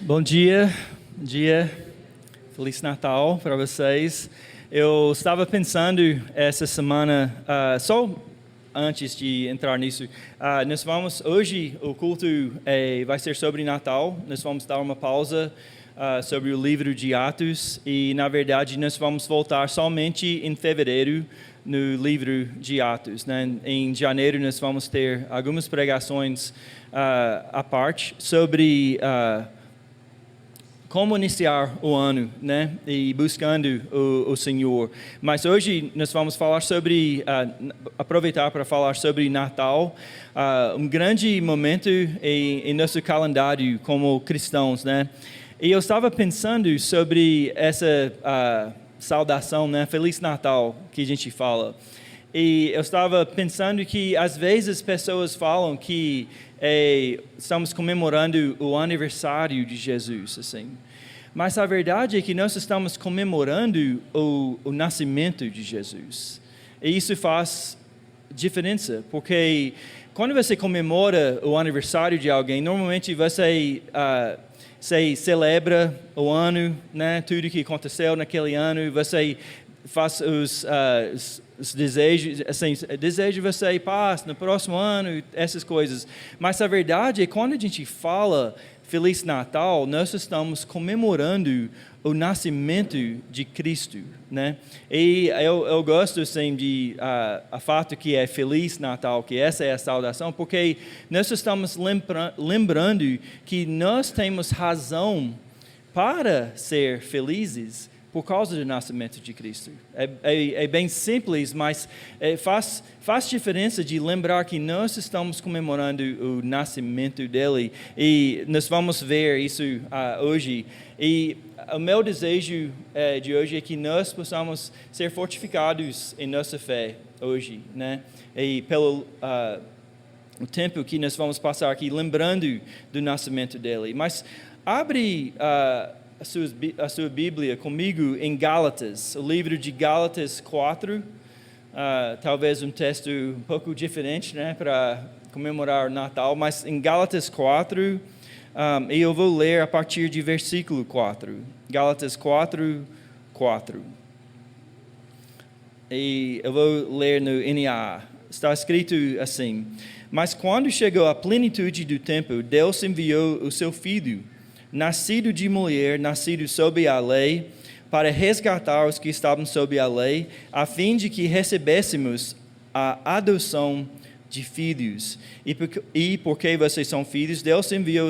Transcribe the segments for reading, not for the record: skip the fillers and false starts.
Bom dia, Feliz Natal para vocês. Eu estava pensando essa semana, só antes de entrar nisso, hoje o culto vai ser sobre Natal, nós vamos dar uma pausa sobre o livro de Atos e, na verdade, nós vamos voltar somente em fevereiro no livro de Atos, né? Em janeiro nós vamos ter algumas pregações à parte sobre como iniciar o ano, né? E buscando o Senhor. Mas hoje nós vamos falar sobre, aproveitar para falar sobre Natal, um grande momento em nosso calendário como cristãos, né? E eu estava pensando sobre essa saudação, né? Feliz Natal, que a gente fala. E eu estava pensando que às vezes as pessoas falam que estamos comemorando o aniversário de Jesus, assim. Mas a verdade é que nós estamos comemorando o nascimento de Jesus. E isso faz diferença, porque quando você comemora o aniversário de alguém, normalmente você celebra o ano, né? Tudo que aconteceu naquele ano, você faz os desejos, assim, desejo você paz no próximo ano, essas coisas. Mas a verdade é que quando a gente fala Feliz Natal, nós estamos comemorando o nascimento de Cristo, né? E eu gosto assim de a fato que é Feliz Natal, que essa é a saudação, porque nós estamos lembrando que nós temos razão para ser felizes por causa do nascimento de Cristo. É bem simples, mas faz diferença de lembrar que nós estamos comemorando o nascimento dele. E nós vamos ver isso hoje. E o meu desejo de hoje é que nós possamos ser fortificados em nossa fé hoje, né? E pelo o tempo que nós vamos passar aqui lembrando do nascimento dele. Mas abre a sua Bíblia comigo em Gálatas, o livro de Gálatas 4, talvez um texto um pouco diferente, né, para comemorar o Natal, mas em Gálatas 4, e eu vou ler a partir de versículo 4, Gálatas 4, 4. E eu vou ler no NAA, está escrito assim: Mas quando chegou a plenitude do tempo, Deus enviou o seu Filho, nascido de mulher, nascido sob a lei, para resgatar os que estavam sob a lei, a fim de que recebêssemos a adoção de filhos. E porque vocês são filhos, Deus enviou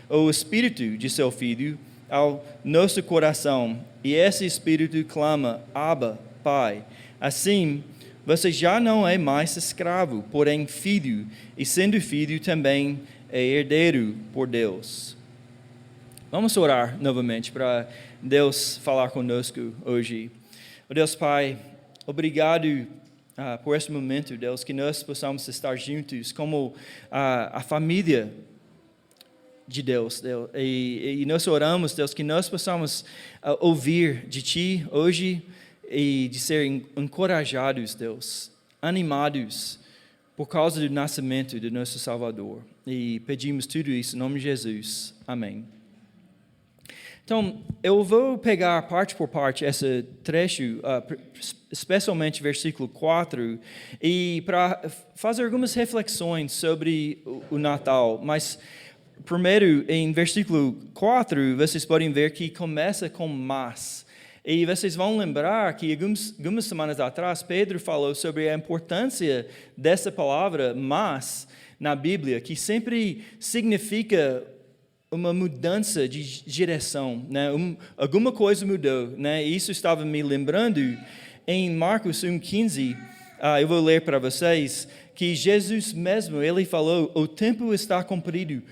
o Espírito de seu Filho ao nosso coração, e esse Espírito clama: Abba, Pai. Assim, você já não é mais escravo, porém filho, e sendo filho também é herdeiro por Deus. Vamos orar novamente para Deus falar conosco hoje. Oh Deus Pai, obrigado por esse momento, Deus, que nós possamos estar juntos como a família de Deus. E nós oramos, Deus, que nós possamos ouvir de Ti hoje e de ser encorajados, Deus, animados por causa do nascimento do nosso Salvador. E pedimos tudo isso em nome de Jesus. Amém. Então, eu vou pegar parte por parte esse trecho, especialmente versículo 4, e para fazer algumas reflexões sobre o Natal. Mas, primeiro, em versículo 4, vocês podem ver que começa com mas. E vocês vão lembrar que algumas semanas atrás, Pedro falou sobre a importância dessa palavra mas na Bíblia, que sempre significa uma mudança de direção, né? Alguma coisa mudou, né? E isso estava me lembrando em Marcos 1,15, eu vou ler para vocês, que Jesus mesmo, ele falou: o tempo está cumprido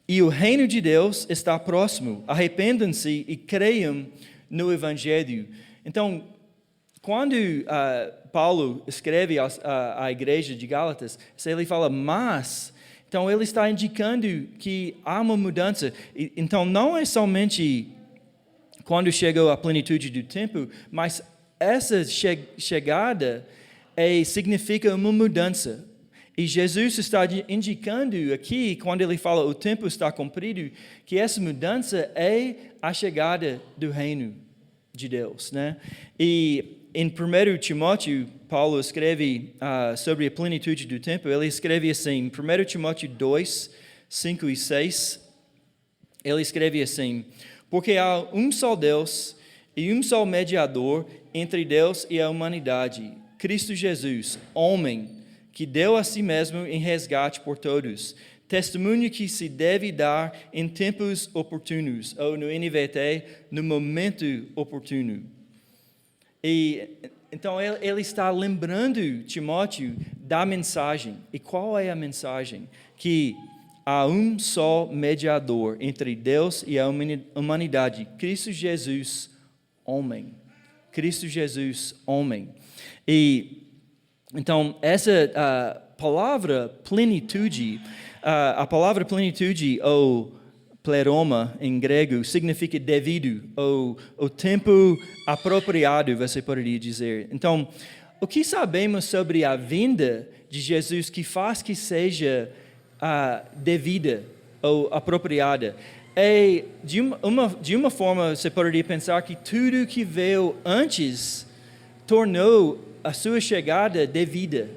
e o reino de Deus está próximo, arrependam-se e creiam no Evangelho. Então, quando Paulo escreve à igreja de Gálatas, ele fala mas. Então, ele está indicando que há uma mudança. Então, não é somente quando chegou a plenitude do tempo, mas essa chegada significa uma mudança. E Jesus está indicando aqui, quando ele fala o tempo está cumprido, que essa mudança é a chegada do reino de Deus, né? E em 1 Timóteo, Paulo escreve sobre a plenitude do tempo. Ele escreve assim, 1 Timóteo 2, 5 e 6, ele escreve assim: porque há um só Deus e um só mediador entre Deus e a humanidade, Cristo Jesus, homem, que deu a si mesmo em resgate por todos, testemunho que se deve dar em tempos oportunos, ou no NVT, no momento oportuno. E então ele está lembrando Timóteo da mensagem. E qual é a mensagem? Que há um só mediador entre Deus e a humanidade, Cristo Jesus, homem. Cristo Jesus, homem. E então essa palavra plenitude, a palavra plenitude ou pleroma em grego significa devido, ou o tempo apropriado, você poderia dizer. Então, o que sabemos sobre a vinda de Jesus que faz que seja devida ou apropriada? De uma forma, você poderia pensar que tudo que veio antes tornou a sua chegada devida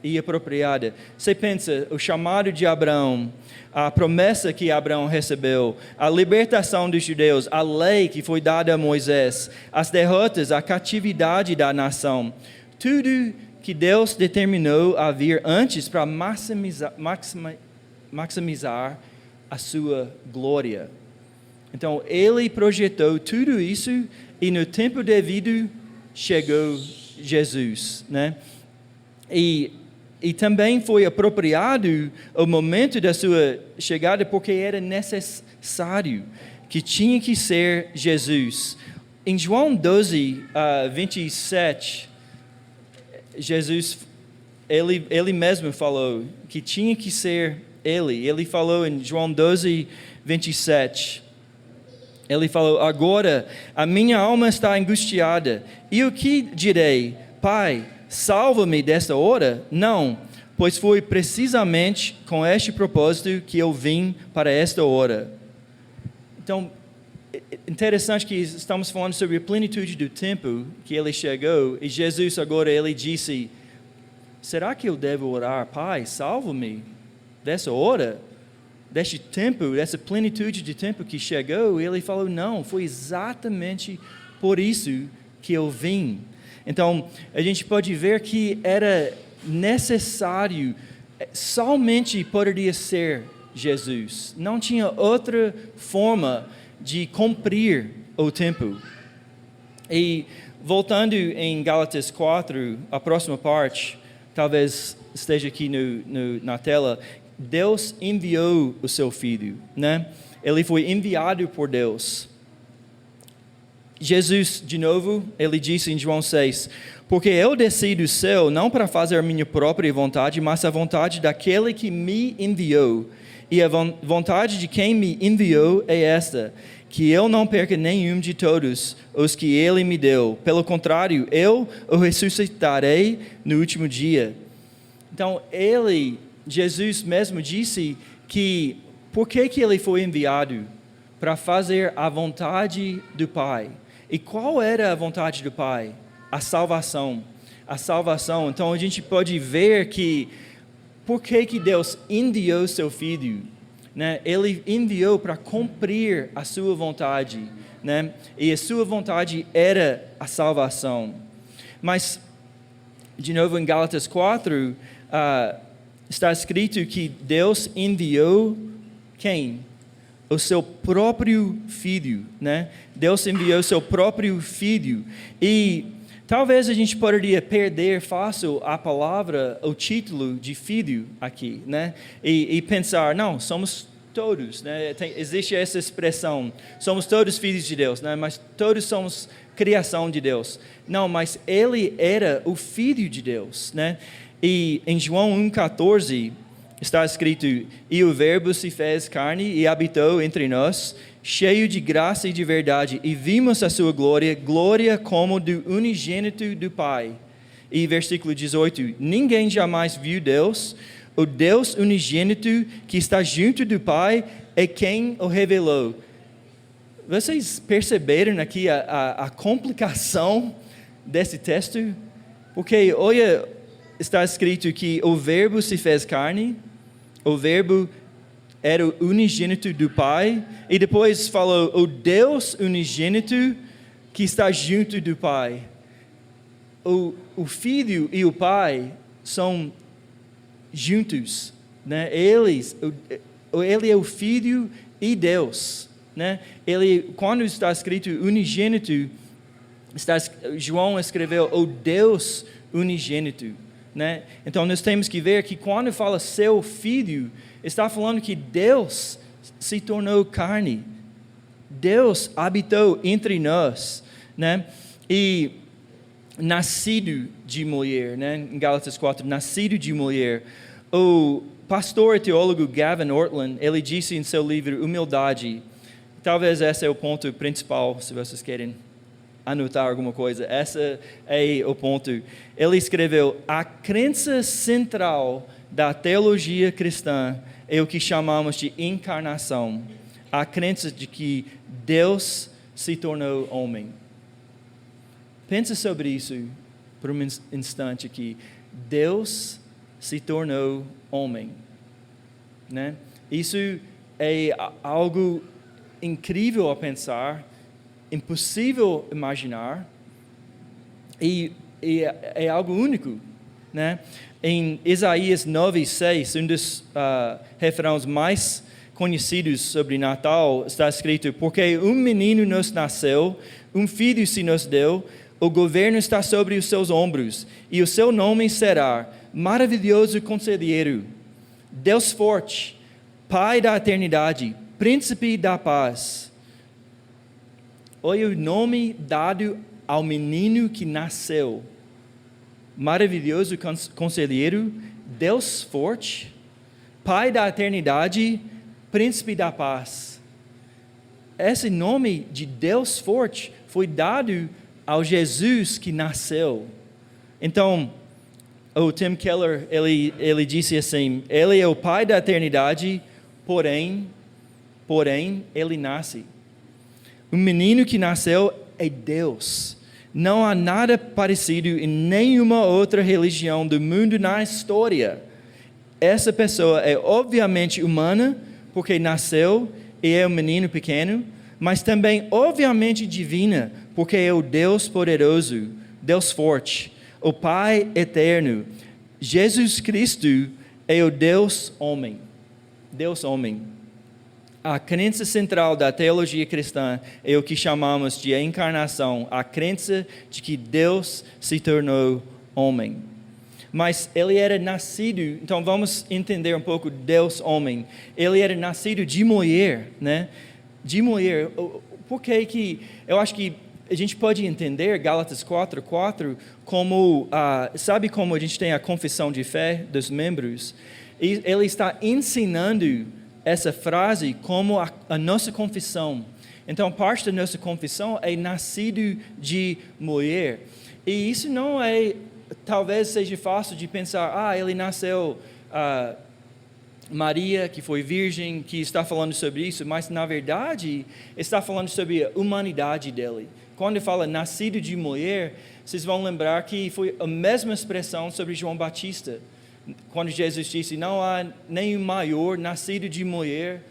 e apropriada. Você pensa, o chamado de Abraão, a promessa que Abraão recebeu, a libertação dos judeus, a lei que foi dada a Moisés, as derrotas, a catividade da nação, tudo que Deus determinou a vir antes para maximizar a sua glória. Então, ele projetou tudo isso e no tempo devido chegou Jesus, né? E também foi apropriado o momento da sua chegada porque era necessário, que tinha que ser Jesus. Em João 12, 27, Jesus, ele mesmo falou que tinha que ser ele. Ele falou em João 12, 27, ele falou: agora a minha alma está angustiada, e o que direi? Pai, salva-me desta hora? Não, pois foi precisamente com este propósito que eu vim para esta hora. Então, interessante que estamos falando sobre a plenitude do tempo que ele chegou, e Jesus agora ele disse: será que eu devo orar? Pai, salva-me dessa hora, deste tempo, dessa plenitude de tempo que chegou? E ele falou: não, foi exatamente por isso que eu vim. Então, a gente pode ver que era necessário, somente poderia ser Jesus. Não tinha outra forma de cumprir o tempo. E voltando em Gálatas 4, a próxima parte, talvez esteja aqui na tela, Deus enviou o seu Filho, né? Ele foi enviado por Deus. Jesus, de novo, ele disse em João 6, porque eu desci do céu não para fazer a minha própria vontade, mas a vontade daquele que me enviou. E a vontade de quem me enviou é esta, que eu não perca nenhum de todos os que ele me deu. Pelo contrário, eu o ressuscitarei no último dia. Então, Jesus mesmo disse que, por que ele foi enviado? Para fazer a vontade do Pai. E qual era a vontade do Pai? A salvação. A salvação. Então a gente pode ver que, por que Deus enviou seu Filho? Né? Ele enviou para cumprir a sua vontade. Né? E a sua vontade era a salvação. Mas, de novo em Gálatas 4, está escrito que Deus enviou quem? O seu próprio Filho, né? Deus enviou o seu próprio Filho. E talvez a gente poderia perder fácil a palavra, o título de filho aqui, né? E pensar, não, somos todos, né? Existe essa expressão, somos todos filhos de Deus, né? Mas todos somos criação de Deus. Não, mas ele era o Filho de Deus, né? E em João 1,14 está escrito: e o Verbo se fez carne e habitou entre nós, cheio de graça e de verdade, e vimos a sua glória, glória como do unigênito do Pai. E versículo 18, ninguém jamais viu Deus, o Deus unigênito que está junto do Pai é quem o revelou. Vocês perceberam aqui a complicação desse texto? Porque, olha, está escrito que o Verbo se fez carne, o Verbo era o unigênito do Pai, e depois falou o Deus unigênito que está junto do Pai. O Filho e o Pai são juntos, né? Ele é o Filho e Deus, né? Quando está escrito unigênito, João escreveu o Deus unigênito, né? Então nós temos que ver que quando fala seu Filho, está falando que Deus se tornou carne. Deus habitou entre nós, né? E nascido de mulher, né? Em Gálatas 4, nascido de mulher. O pastor e teólogo Gavin Ortlund, ele disse em seu livro Humildade, talvez esse é o ponto principal, se vocês querem anotar alguma coisa, esse é o ponto. Ele escreveu, a crença central da teologia cristã é o que chamamos de encarnação, a crença de que Deus se tornou homem. Pensa sobre isso por um instante aqui. Deus se tornou homem, né? Isso é algo incrível a pensar, impossível imaginar, e é algo único, né? Em Isaías 9:6, um dos refrões mais conhecidos sobre Natal, está escrito, porque um menino nos nasceu, um filho se nos deu, o governo está sobre os seus ombros, e o seu nome será Maravilhoso Conselheiro, Deus Forte, Pai da Eternidade, Príncipe da Paz. Olha o nome dado ao menino que nasceu. Maravilhoso Conselheiro, Deus Forte, Pai da Eternidade, Príncipe da Paz. Esse nome de Deus Forte foi dado ao Jesus que nasceu. Então, o Tim Keller, ele disse assim, ele é o Pai da Eternidade, porém, ele nasce. O menino que nasceu é Deus. Não há nada parecido em nenhuma outra religião do mundo na história. Essa pessoa é obviamente humana, porque nasceu e é um menino pequeno, mas também obviamente divina, porque é o Deus poderoso, Deus forte, o Pai eterno. Jesus Cristo é o Deus homem. Deus homem. A crença central da teologia cristã é o que chamamos de encarnação, a crença de que Deus se tornou homem. Mas ele era nascido, então vamos entender um pouco Deus homem. Ele era nascido de mulher, né? De mulher. Por que eu acho que a gente pode entender Gálatas 4:4 como, sabe como a gente tem a confissão de fé dos membros? E ele está ensinando essa frase como a nossa confissão. Então, parte da nossa confissão é nascido de mulher. E isso não é, talvez seja fácil de pensar, ele nasceu, Maria, que foi virgem, que está falando sobre isso, mas na verdade está falando sobre a humanidade dele. Quando fala nascido de mulher, vocês vão lembrar que foi a mesma expressão sobre João Batista. Quando Jesus disse, não há nenhum maior nascido de mulher,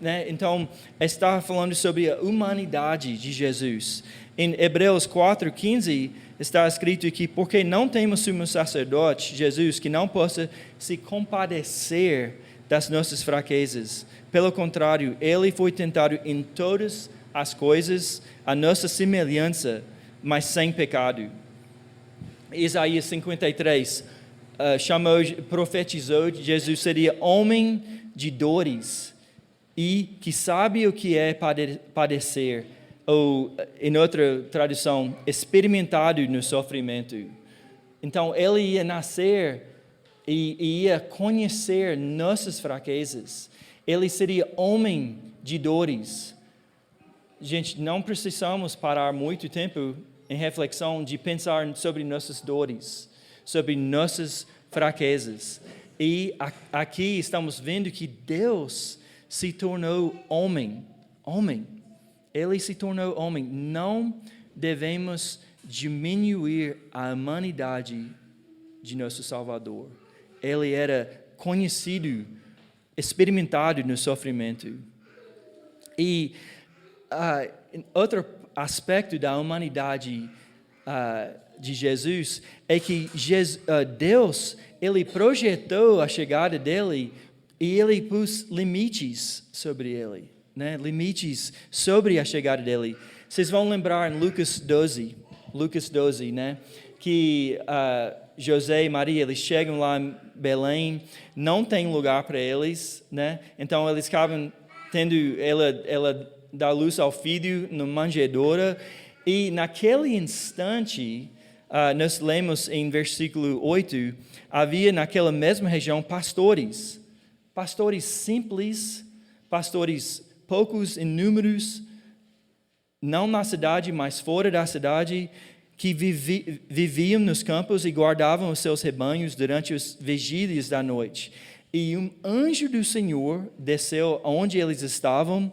né? Então, está falando sobre a humanidade de Jesus. Em Hebreus 4:15, está escrito que, porque não temos sumo sacerdote, Jesus, que não possa se compadecer das nossas fraquezas. Pelo contrário, ele foi tentado em todas as coisas, a nossa semelhança, mas sem pecado. Isaías 53, profetizou que Jesus seria homem de dores e que sabe o que é padecer, ou em outra tradução, experimentado no sofrimento. Então ele ia nascer e ia conhecer nossas fraquezas. Ele seria homem de dores. Gente, não precisamos parar muito tempo em reflexão de pensar sobre nossas dores. sobre nossas fraquezas. E aqui estamos vendo que Deus se tornou homem. Ele se tornou homem. Não devemos diminuir a humanidade de nosso Salvador. Ele era conhecido, experimentado no sofrimento. E outro aspecto da humanidade de Jesus é que Deus, Ele projetou a chegada dele e Ele pôs limites sobre ele, né? Limites sobre a chegada dele. Vocês vão lembrar em Lucas 12, né? Que José e Maria, eles chegam lá em Belém, não tem lugar para eles, né? Então eles acabam tendo, ela dá luz ao filho na manjedoura, e naquele instante, nós lemos em versículo 8, havia naquela mesma região pastores simples, pastores poucos em números, não na cidade, mas fora da cidade, que viviam nos campos e guardavam os seus rebanhos durante os vigílias da noite. E um anjo do Senhor desceu onde eles estavam,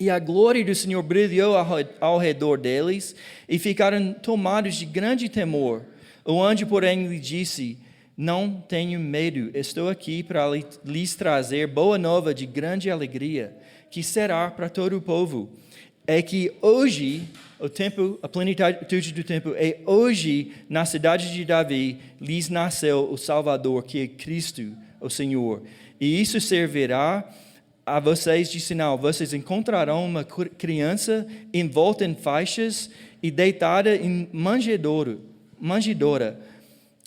e a glória do Senhor brilhou ao redor deles, e ficaram tomados de grande temor. O anjo, porém, lhe disse: não tenham medo, estou aqui para lhes trazer boa nova de grande alegria, que será para todo o povo. É que hoje, a plenitude do tempo, é hoje, na cidade de Davi, lhes nasceu o Salvador, que é Cristo, o Senhor. E isso servirá a vocês de sinal. Vocês encontrarão uma criança envolta em faixas e deitada em manjedoura.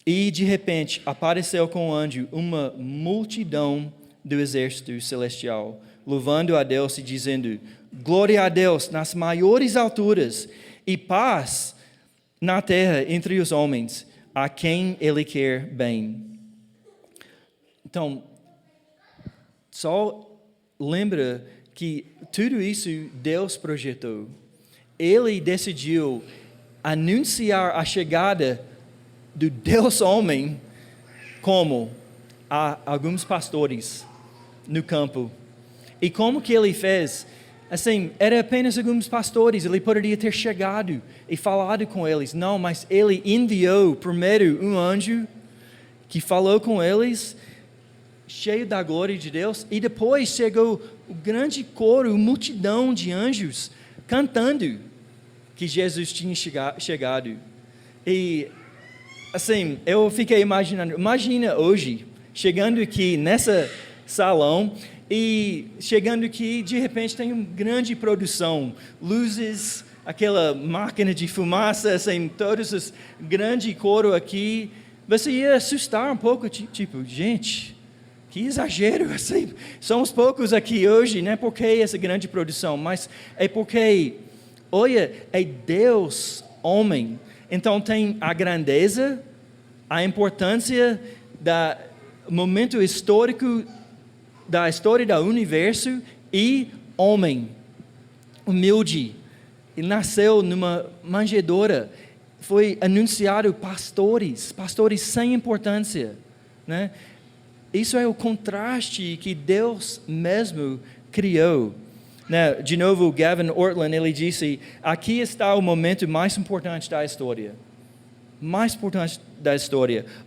E de repente apareceu com o anjo uma multidão do exército celestial, louvando a Deus e dizendo: glória a Deus nas maiores alturas e paz na terra entre os homens, a quem Ele quer bem. Então, só lembra que tudo isso Deus projetou. Ele decidiu anunciar a chegada do Deus homem como a alguns pastores no campo. E como que ele fez? Assim, era apenas alguns pastores, ele poderia ter chegado e falado com eles. Não, mas ele enviou primeiro um anjo que falou com eles, cheio da glória de Deus, e depois chegou o grande coro, a multidão de anjos cantando que Jesus tinha chegado. E assim, eu fiquei imaginando, imagina hoje, chegando aqui nessa salão, e chegando aqui, de repente tem uma grande produção, luzes, aquela máquina de fumaça, assim, todos os grande coro aqui, você ia assustar um pouco, tipo, gente, que exagero, assim, somos poucos aqui hoje, não é porque essa grande produção, mas é porque, olha, é Deus, homem, então tem a grandeza, a importância do momento histórico da história do universo e homem, humilde. Ele nasceu numa manjedoura, foi anunciado pastores sem importância, né? Isso é o contraste que Deus mesmo criou. Né? De novo, Gavin Ortlund, ele disse: aqui está o momento mais importante da história.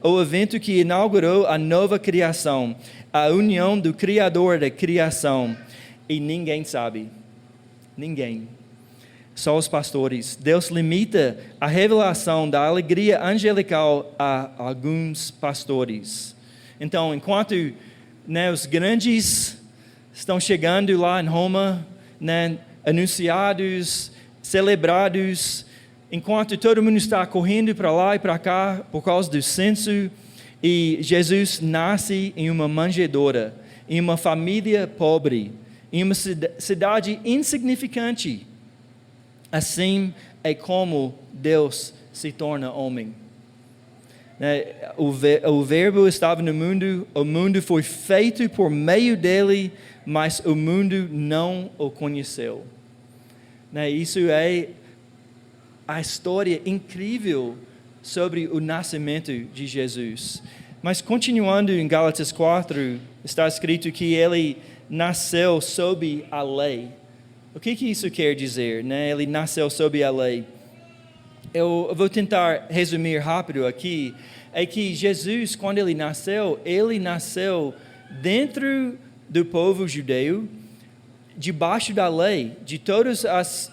O evento que inaugurou a nova criação, a união do Criador da criação. E ninguém sabe. Ninguém. Só os pastores. Deus limita a revelação da alegria angelical a alguns pastores. Então, enquanto os grandes estão chegando lá em Roma, anunciados, celebrados, enquanto todo mundo está correndo para lá e para cá por causa do censo, e Jesus nasce em uma manjedoura, em uma família pobre, em uma cidade insignificante. Assim é como Deus se torna homem. O verbo estava no mundo, o mundo foi feito por meio dele, mas o mundo não o conheceu. Isso é a história incrível sobre o nascimento de Jesus. Mas continuando em Gálatas 4, está escrito que ele nasceu sob a lei. O que isso quer dizer, né? Ele nasceu sob a lei. Eu vou tentar resumir rápido aqui. É que Jesus, quando ele nasceu dentro do povo judeu, debaixo da lei, de todas as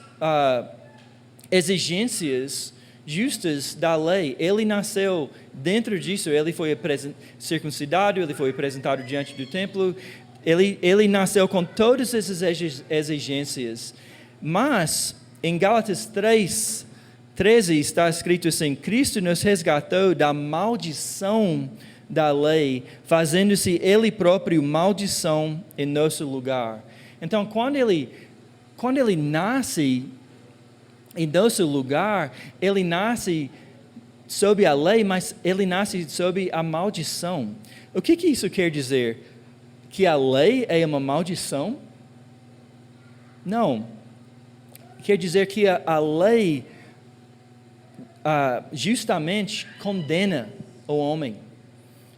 exigências justas da lei. Ele nasceu dentro disso, ele foi circuncidado, ele foi apresentado diante do templo, ele nasceu com todas essas exigências. Mas, em Gálatas 3:13 está escrito assim: Cristo nos resgatou da maldição da lei, fazendo-se Ele próprio maldição em nosso lugar. Então, quando ele nasce em nosso lugar, ele nasce sob a lei, mas ele nasce sob a maldição. O que isso quer dizer? Que a lei é uma maldição? Não. Quer dizer que a lei justamente condena o homem.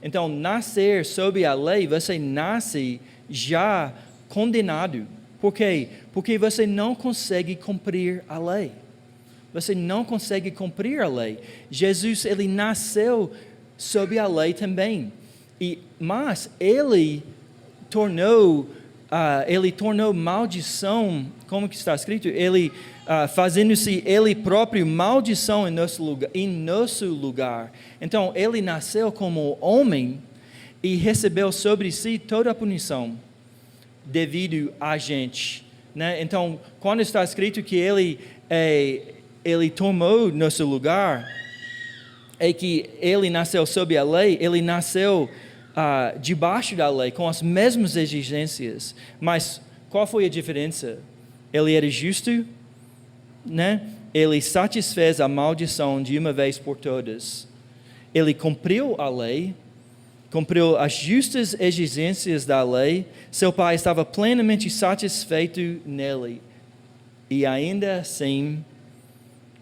Então, nascer sob a lei, você nasce já condenado. Por quê? Porque você não consegue cumprir a lei. Você não consegue cumprir a lei. Jesus, ele nasceu sob a lei também. Mas ele tornou maldição, como que está escrito? Ele fazendo-se ele próprio maldição em nosso lugar. Então, ele nasceu como homem e recebeu sobre si toda a punição devido a gente, né? Então, quando está escrito que ele tomou nosso lugar, é que ele nasceu sob a lei, ele nasceu debaixo da lei, com as mesmas exigências. Mas qual foi a diferença? Ele era justo, né? Ele satisfez a maldição de uma vez por todas. Ele cumpriu a lei, cumpriu as justas exigências da lei. Seu pai estava plenamente satisfeito nele. E ainda assim,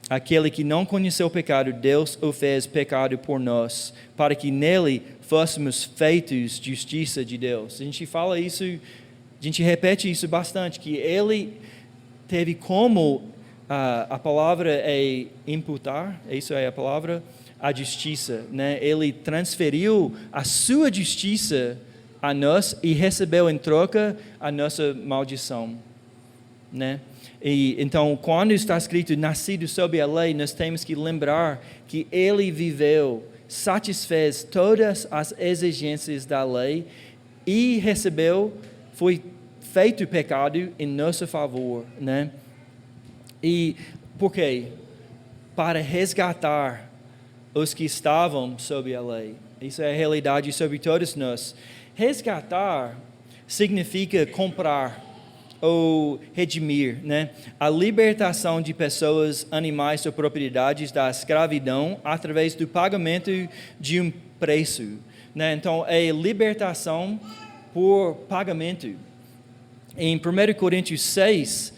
aquele que não conheceu o pecado, Deus o fez pecado por nós, para que nele fôssemos feitos justiça de Deus. A gente fala isso, a gente repete isso bastante, que ele teve como, a palavra é imputar, isso é a palavra, a justiça, né? Ele transferiu a sua justiça a nós e recebeu em troca a nossa maldição, né? E então, quando está escrito nascido sob a lei, nós temos que lembrar que ele viveu, satisfez todas as exigências da lei e foi feito pecado em nosso favor, né? E por quê? Para resgatar os que estavam sob a lei. Isso é a realidade sobre todos nós. Resgatar significa comprar ou redimir, né? A libertação de pessoas, animais ou propriedades da escravidão através do pagamento de um preço, né? Então, é libertação por pagamento. Em 1 Coríntios 6,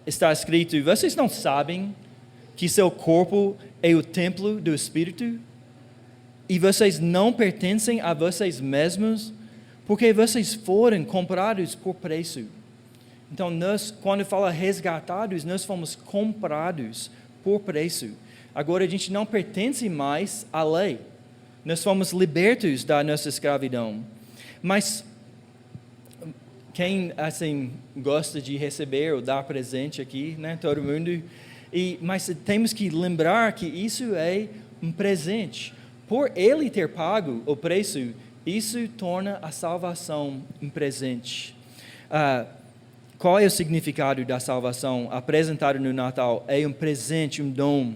está escrito: vocês não sabem que seu corpo é o templo do Espírito? E vocês não pertencem a vocês mesmos? Porque vocês foram comprados por preço. Então, quando fala resgatados, nós fomos comprados por preço. Agora, a gente não pertence mais à lei. Nós fomos libertos da nossa escravidão. Mas quem assim gosta de receber ou dar presente aqui, né? Todo mundo. Mas temos que lembrar que isso é um presente. Por ele ter pago o preço, isso torna a salvação um presente. Qual é o significado da salvação apresentado no Natal? É um presente, um dom.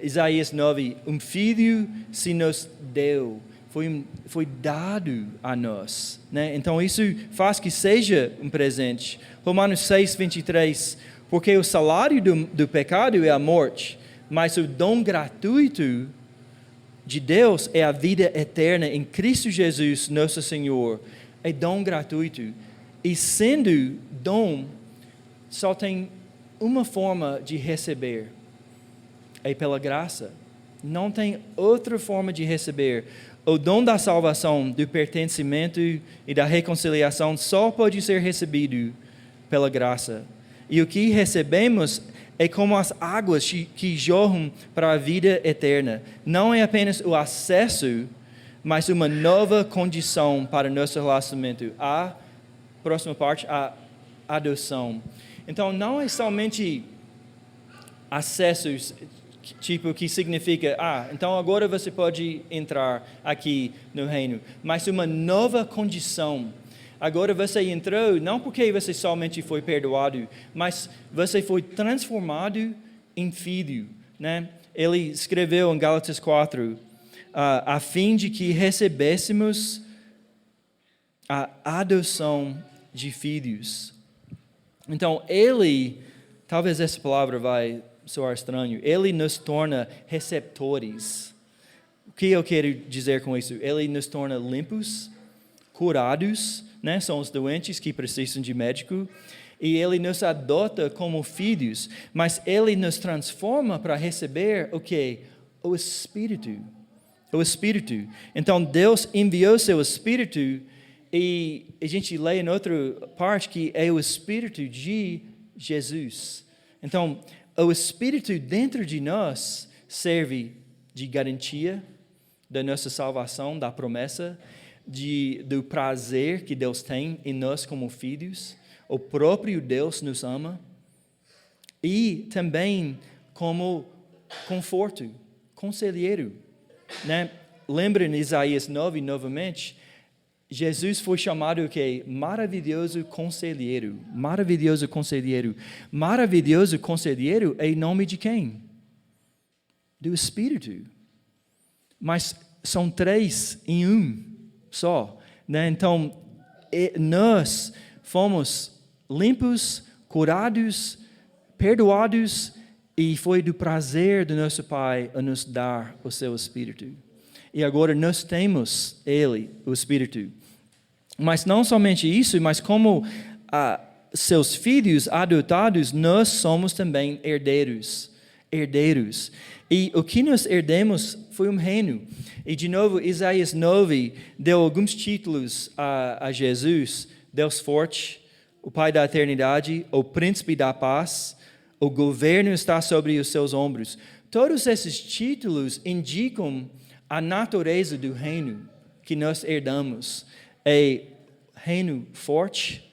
Isaías 9, um filho se nos deu, foi dado a nós, né? Então isso faz que seja um presente. Romanos 6, 23, porque o salário do pecado é a morte, mas o dom gratuito de Deus é a vida eterna em Cristo Jesus, nosso Senhor. É dom gratuito. E sendo dom, só tem uma forma de receber. É pela graça. Não tem outra forma de receber. O dom da salvação, do pertencimento e da reconciliação só pode ser recebido pela graça. E o que recebemos é como as águas que jorram para a vida eterna. Não é apenas o acesso, mas uma nova condição para nosso relacionamento. A próxima parte, a adoção. Então, não é somente acessos, tipo, que significa, então agora você pode entrar aqui no reino, mas uma nova condição. Agora você entrou, não porque você somente foi perdoado, mas você foi transformado em filho, né? Ele escreveu em Gálatas 4, a fim de que recebêssemos a adoção de filhos. Então, talvez essa palavra vai soar estranho, ele nos torna receptores. O que eu quero dizer com isso? Ele nos torna limpos, curados, né? São os doentes que precisam de médico, e ele nos adota como filhos, mas ele nos transforma para receber o quê? O Espírito. O Espírito. Então, Deus enviou seu Espírito, e a gente lê em outra parte que é o Espírito de Jesus. Então, o Espírito dentro de nós serve de garantia da nossa salvação, da promessa, do prazer que Deus tem em nós como filhos. O próprio Deus nos ama. E também como conforto, conselheiro, né? Lembra em Isaías 9 novamente, Jesus foi chamado o quê? Maravilhoso conselheiro. Maravilhoso conselheiro. Maravilhoso conselheiro é em nome de quem? Do Espírito. Mas são três em um só, né? Então, nós fomos limpos, curados, perdoados, e foi do prazer do nosso Pai a nos dar o seu Espírito. E agora nós temos Ele, o Espírito. Mas não somente isso, mas como seus filhos adotados, nós somos também herdeiros. Herdeiros. E o que nós herdemos foi um reino. E de novo, Isaías 9 deu alguns títulos a Jesus: Deus forte, o Pai da eternidade, o Príncipe da paz, o governo está sobre os seus ombros. Todos esses títulos indicam a natureza do reino que nós herdamos. É reino forte,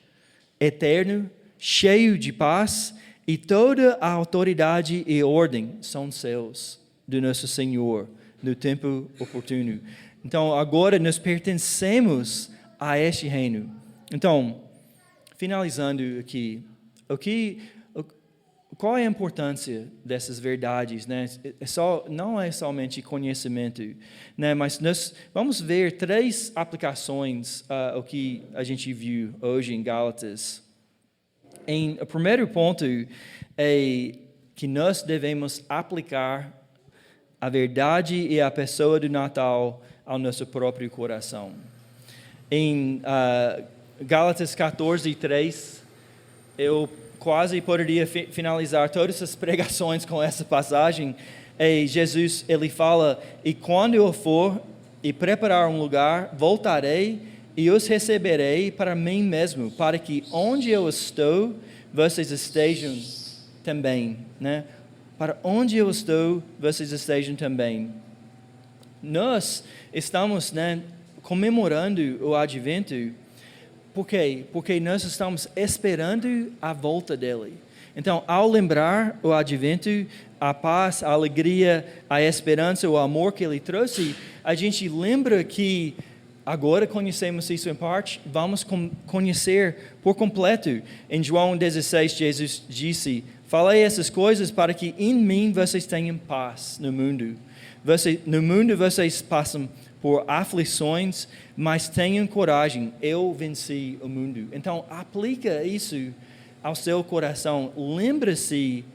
eterno, cheio de paz, e toda a autoridade e ordem são seus, do nosso Senhor, no tempo oportuno. Então, agora nós pertencemos a este reino. Então, finalizando aqui, qual é a importância dessas verdades, né? Não é somente conhecimento, né? Mas nós vamos ver três aplicações ao que a gente viu hoje em Gálatas. O primeiro ponto é que nós devemos aplicar a verdade e a pessoa do Natal ao nosso próprio coração. Em Gálatas 14:3, eu quase poderia finalizar todas as pregações com essa passagem. Jesus, ele fala: e quando eu for e preparar um lugar, voltarei e os receberei para mim mesmo, para que onde eu estou, vocês estejam também, né? Para onde eu estou, vocês estejam também. Nós estamos, né, comemorando o Advento. Por quê? Porque nós estamos esperando a volta dele. Então, ao lembrar o Advento, a paz, a alegria, a esperança, o amor que ele trouxe, a gente lembra que agora conhecemos isso em parte, vamos conhecer por completo. Em João 16, Jesus disse: falei essas coisas para que em mim vocês tenham paz no mundo. No mundo vocês passam por aflições, mas tenham coragem, eu venci o mundo. Então, aplica isso ao seu coração. Lembra-se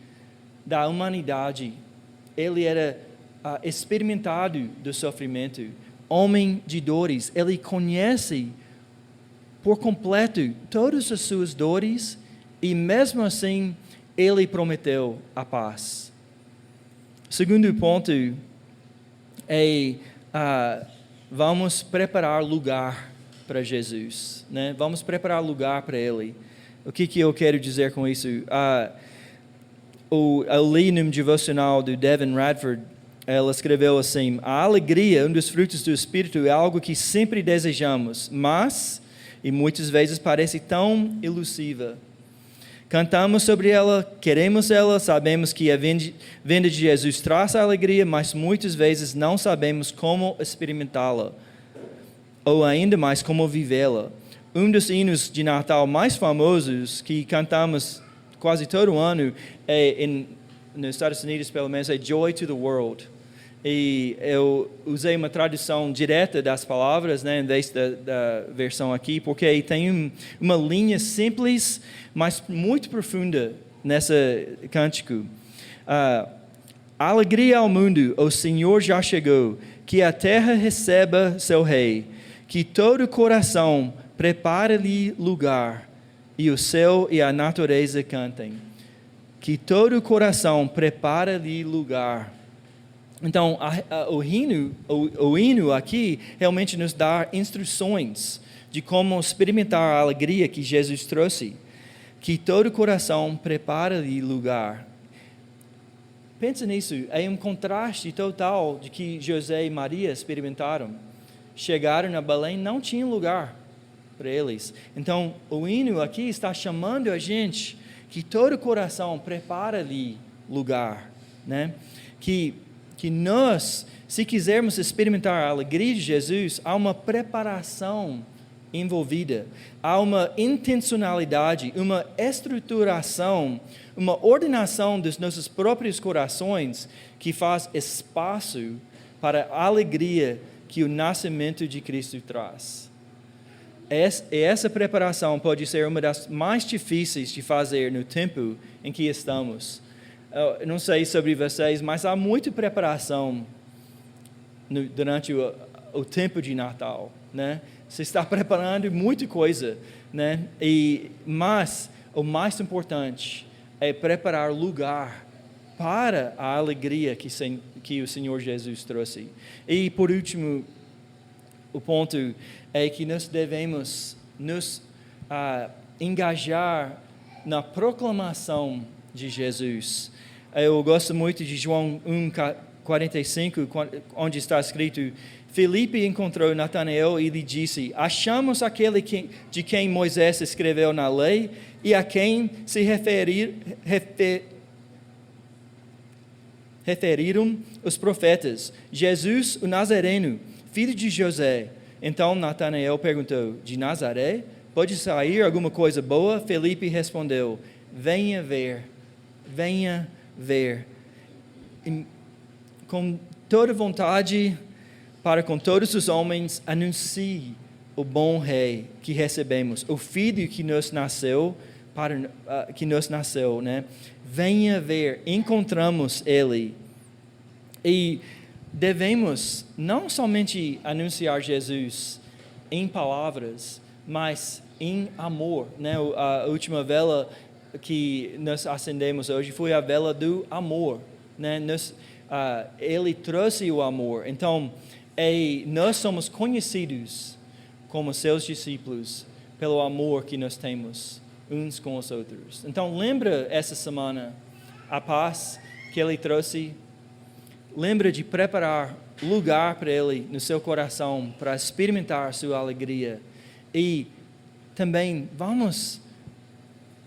da humanidade. Ele era experimentado do sofrimento, homem de dores. Ele conhece por completo todas as suas dores, e mesmo assim, ele prometeu a paz. Segundo ponto, vamos preparar lugar para Jesus, né? Vamos preparar lugar para Ele. O que eu quero dizer com isso? Eu li num devocional do Devin Radford. Ela escreveu assim: a alegria, um dos frutos do Espírito, é algo que sempre desejamos, mas, e muitas vezes parece tão elusiva. Cantamos sobre ela, queremos ela, sabemos que a vinda de Jesus traz a alegria, mas muitas vezes não sabemos como experimentá-la, ou ainda mais como vivê-la. Um dos hinos de Natal mais famosos que cantamos quase todo ano, nos Estados Unidos pelo menos, é Joy to the World. E eu usei uma tradução direta das palavras, né, em vez da versão aqui, porque tem uma linha simples, mas muito profunda nessa cântico. Alegria ao mundo, o Senhor já chegou, que a terra receba seu rei, que todo coração prepare-lhe lugar, e o céu e a natureza cantem. Que todo coração prepare-lhe lugar. Então, o hino aqui realmente nos dá instruções de como experimentar a alegria que Jesus trouxe. Que todo coração prepare-lhe lugar. Pensa nisso, é um contraste total de que José e Maria experimentaram. Chegaram a Belém, não tinha lugar para eles. Então, o hino aqui está chamando a gente que todo coração prepare-lhe lugar, né? Que nós, se quisermos experimentar a alegria de Jesus, há uma preparação envolvida, há uma intencionalidade, uma estruturação, uma ordenação dos nossos próprios corações que faz espaço para a alegria que o nascimento de Cristo traz. Essa preparação pode ser uma das mais difíceis de fazer no tempo em que estamos. Eu não sei sobre vocês, mas há muita preparação durante o tempo de Natal, né? Você está preparando muita coisa, né? Mas o mais importante é preparar lugar para a alegria que o Senhor Jesus trouxe. E por último, o ponto é que nós devemos nos engajar na proclamação de Jesus. Eu gosto muito de João 1,45, onde está escrito: Filipe encontrou Natanael e lhe disse: achamos aquele de quem Moisés escreveu na lei e a quem se referiram os profetas, Jesus o Nazareno, filho de José. Então Natanael perguntou: de Nazaré pode sair alguma coisa boa? Filipe respondeu: venha ver. Com toda vontade, para com todos os homens, anuncie o bom rei que recebemos, o filho que nos nasceu, né? Venha ver, encontramos ele. E devemos não somente anunciar Jesus em palavras, mas em amor, né? A última vela que nós acendemos hoje foi a vela do amor, né? Ele trouxe o amor. Então, nós somos conhecidos como seus discípulos pelo amor que nós temos uns com os outros. Então, lembra essa semana a paz que Ele trouxe. Lembra de preparar lugar para Ele no seu coração para experimentar sua alegria. E também vamos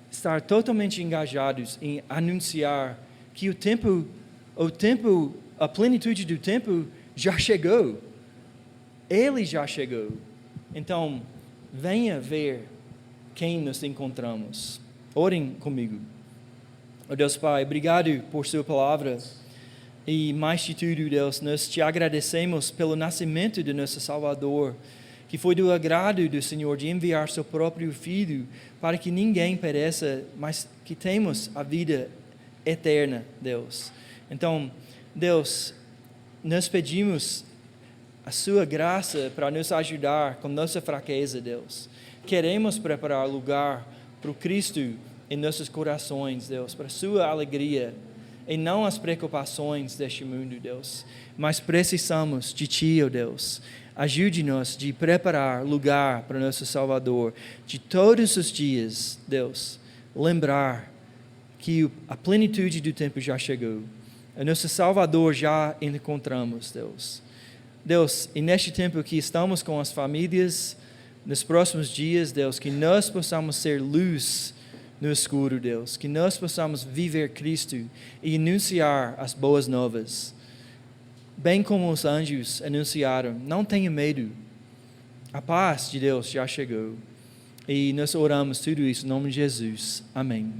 estar totalmente engajados em anunciar que a plenitude do tempo já chegou. Ele já chegou. Então, venha ver quem nos encontramos. Orem comigo. Oh Deus Pai, obrigado por sua palavra. E mais de tudo, Deus, nós te agradecemos pelo nascimento de nosso Salvador, que foi do agrado do Senhor de enviar seu próprio Filho para que ninguém pereça, mas que temos a vida eterna, Deus. Então, Deus, nós pedimos a sua graça para nos ajudar com nossa fraqueza, Deus. Queremos preparar lugar para o Cristo em nossos corações, Deus, para a sua alegria. e não as preocupações deste mundo, Deus. Mas precisamos de Ti, ó Deus. Ajude-nos de preparar lugar para nosso Salvador, de todos os dias, Deus, lembrar que a plenitude do tempo já chegou. O nosso Salvador já encontramos, Deus. Deus, e neste tempo que estamos com as famílias, nos próximos dias, Deus, que nós possamos ser luz no escuro, Deus, que nós possamos viver Cristo e anunciar as boas novas. Bem como os anjos anunciaram, não tenha medo, a paz de Deus já chegou. E nós oramos tudo isso em nome de Jesus. Amém.